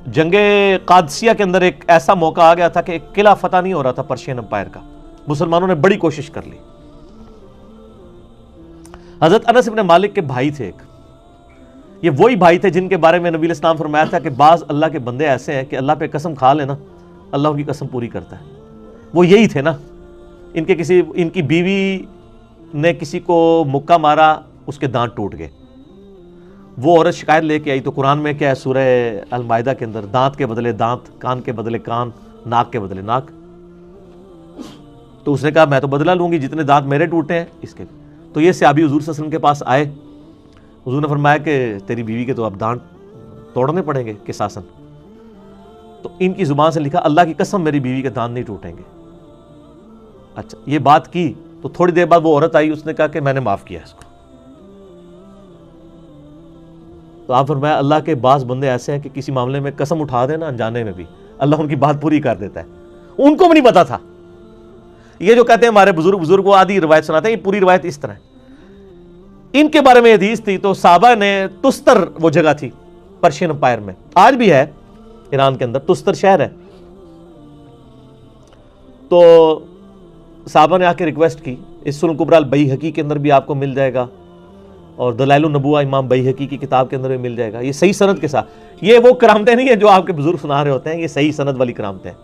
جنگ قادسیہ کے اندر ایک ایسا موقع آ گیا تھا کہ ایک قلعہ فتح نہیں ہو رہا تھا پرشین امپائر کا. مسلمانوں نے بڑی کوشش کر لی. حضرت انس ابن مالک کے بھائی تھے ایک. یہ وہی بھائی تھے جن کے بارے میں نبی علیہ السلام فرمایا تھا کہ بعض اللہ کے بندے ایسے ہیں کہ اللہ پہ قسم کھا لینا اللہ ان کی قسم پوری کرتا ہے. وہ یہی تھے نا. ان کی بیوی نے کسی کو مکہ مارا, اس کے دانت ٹوٹ گئے. وہ عورت شکایت لے کے آئی تو قرآن میں کیا ہے سورہ المائدہ کے اندر, دانت کے بدلے دانت, کان کے بدلے کان, ناک کے بدلے ناک. تو اس نے کہا میں تو بدلہ لوں گی, جتنے دانت میرے ٹوٹے ہیں اس کے. تو یہ صحابی حضور صلی اللہ علیہ وسلم کے پاس آئے. حضور نے فرمایا کہ تیری بیوی کے تو اب دانت توڑنے پڑیں گے قصاصاً. تو ان کی زبان سے لکھا اللہ کی قسم میری بیوی کے دانت نہیں ٹوٹیں گے. اچھا یہ بات کی تو تھوڑی دیر بعد وہ عورت آئی, اس نے کہا کہ میں نے معاف کیا اس کو. تو آپ فرمایا اللہ کے بعض بندے ایسے ہیں کہ کسی معاملے میں قسم اٹھا دینا انجانے میں بھی اللہ ان کی بات پوری کر دیتا ہے. ان کو بھی نہیں پتا تھا. یہ جو کہتے ہیں ہمارے بزرگ وہ آدھی روایت سناتے ہیں, یہ پوری روایت اس طرح ہے. ان کے بارے میں حدیث تھی تو صحابہ نے, تستر وہ جگہ تھی پرشین امپائر میں, آج بھی ہے ایران کے اندر, تستر شہر ہے. تو صحابہ نے آ کے ریکویسٹ کی, اس سنن کبریٰ البیہقی کے اندر بھی آپ کو مل جائے گا اور دلائل النبوہ امام بیہقی کی کتاب کے اندر بھی مل جائے گا, یہ صحیح سند کے ساتھ. یہ وہ کرامتیں نہیں ہیں جو آپ کے بزرگ سنا رہے ہوتے ہیں, یہ صحیح سند والی کرامتیں ہیں.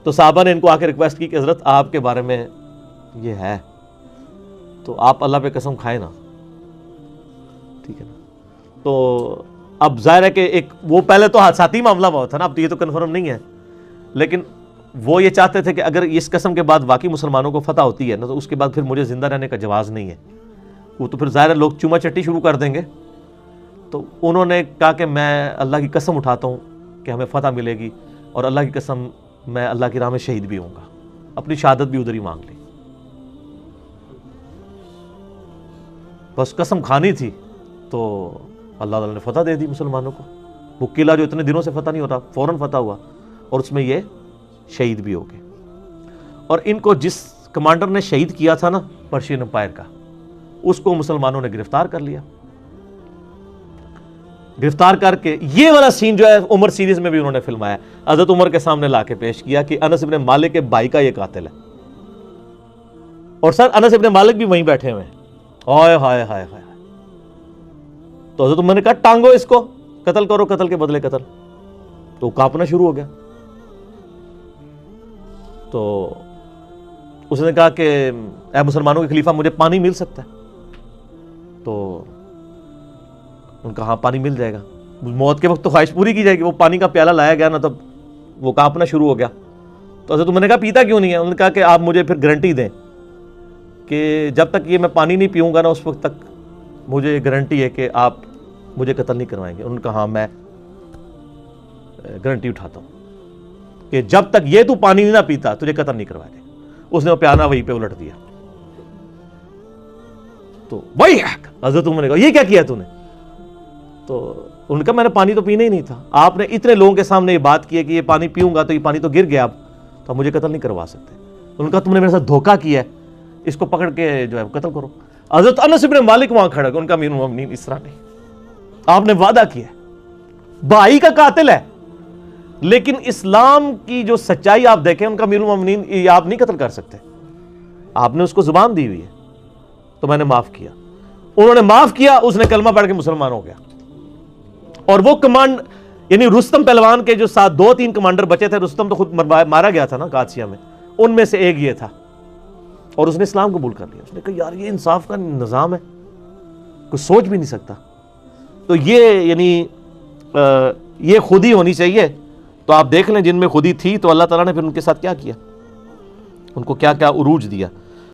تو صحابہ نے ان کو آ کے ریکویسٹ کی کہ حضرت آپ کے بارے میں یہ ہے تو آپ اللہ پہ قسم کھائیں نا, ٹھیک ہے نا. تو اب ظاہر ہے کہ ایک وہ پہلے تو حادثاتی معاملہ ہوا تھا نا, اب تو یہ تو کنفرم نہیں ہے, لیکن وہ یہ چاہتے تھے کہ اگر اس قسم کے بعد واقعی مسلمانوں کو فتح ہوتی ہے نا تو اس کے بعد پھر مجھے زندہ رہنے کا جواز نہیں ہے. وہ تو پھر ظاہر ہے لوگ چوما چٹی شروع کر دیں گے. تو انہوں نے کہا کہ میں اللہ کی قسم اٹھاتا ہوں کہ ہمیں فتح ملے گی, اور اللہ کی قسم میں اللہ کی راہ میں شہید بھی ہوں گا. اپنی شہادت بھی ادھر ہی مانگ لی. بس قسم کھانی تھی تو اللہ تعالیٰ نے فتح دے دی مسلمانوں کو. وہ قلعہ جو اتنے دنوں سے فتح نہیں ہوتا فوراً فتح ہوا, اور اس میں یہ شہید بھی ہو گئے. اور ان کو جس کمانڈر نے شہید کیا تھا نا پرشین امپائر کا, اس کو مسلمانوں نے گرفتار کر لیا. گرفتار کر کے یہ والا سین جو ہے عمر سیریز میں بھی انہوں نے فلمایا, حضرت عمر کے سامنے لا کے پیش کیا کہ انس ابن مالک کے بھائی کا یہ قاتل ہے. اور سر انس ابن مالک بھی وہیں بیٹھے ہوئے ہیں. ہائے ہائے ہائے ہائے. تو حضرت عمر نے کہا ٹانگو اس کو, قتل کرو, قتل کے بدلے قتل. تو کانپنا شروع ہو گیا. تو اس نے کہا کہ اے مسلمانوں کے خلیفہ مجھے پانی مل سکتا ہے؟ تو ان کا ہاں پانی مل جائے گا. موت کے وقت تو خواہش پوری کی جائے گی. وہ پانی کا پیالہ لایا گیا نا تب وہ کانپنا شروع ہو گیا. تو حضرت عمر نے کہا پیتا کیوں نہیں ہے؟ انہوں نے کہا کہ آپ مجھے پھر گارنٹی دیں کہ جب تک یہ میں پانی نہیں پیوں گا نا اس وقت تک مجھے گارنٹی ہے کہ آپ مجھے قتل نہیں کروائیں گے. انہوں نے کہا ہاں میں گارنٹی اٹھاتا ہوں کہ جب تک یہ تو پانی نہیں نہ پیتا تجھے قتل نہیں کروائے گے. اس نے وہ پیالہ وہیں پہ الٹ دیا. تو وہی حضرت عمر نے کہا یہ کیا کیا تو نے؟ تو انہوں نے کہا میں نے پانی تو پینا ہی نہیں تھا, آپ نے اتنے لوگوں کے سامنے یہ بات کی ہے کہ یہ پانی پیوں گا تو یہ پانی تو گر گیا, اب تو مجھے قتل نہیں کروا سکتے. انہوں نے کہا تم نے میرے ساتھ دھوکہ کیا ہے, اس کو پکڑ کے جو ہے قتل کرو. حضرت انس بن مالک وہاں کھڑا, ان کا امیر المومنین اس طرح نہیں, آپ نے وعدہ کیا ہے, بھائی کا قاتل ہے, لیکن اسلام کی جو سچائی آپ دیکھیں ان کا امیر المومنین یہ آپ نہیں قتل کر سکتے, آپ نے اس کو زبان دی ہوئی ہے, تو میں نے معاف کیا. انہوں نے معاف کیا, اس نے کلمہ پڑھ کے مسلمان ہو گیا. اور وہ کمانڈ یعنی رستم پہلوان کے جو ساتھ 2-3 کمانڈر بچے تھے, رستم تو خود مارا گیا تھا نا قادسیہ میں, ان میں سے ایک یہ تھا, اور اس نے اسلام قبول کر لیا. اس نے کہا یار یہ انصاف کا نظام ہے, کوئی سوچ بھی نہیں سکتا. تو یہ یعنی یہ خودی ہونی چاہیے. تو آپ دیکھ لیں جن میں خودی تھی تو اللہ تعالیٰ نے پھر ان کے ساتھ کیا کیا, ان کو کیا کیا عروج دیا.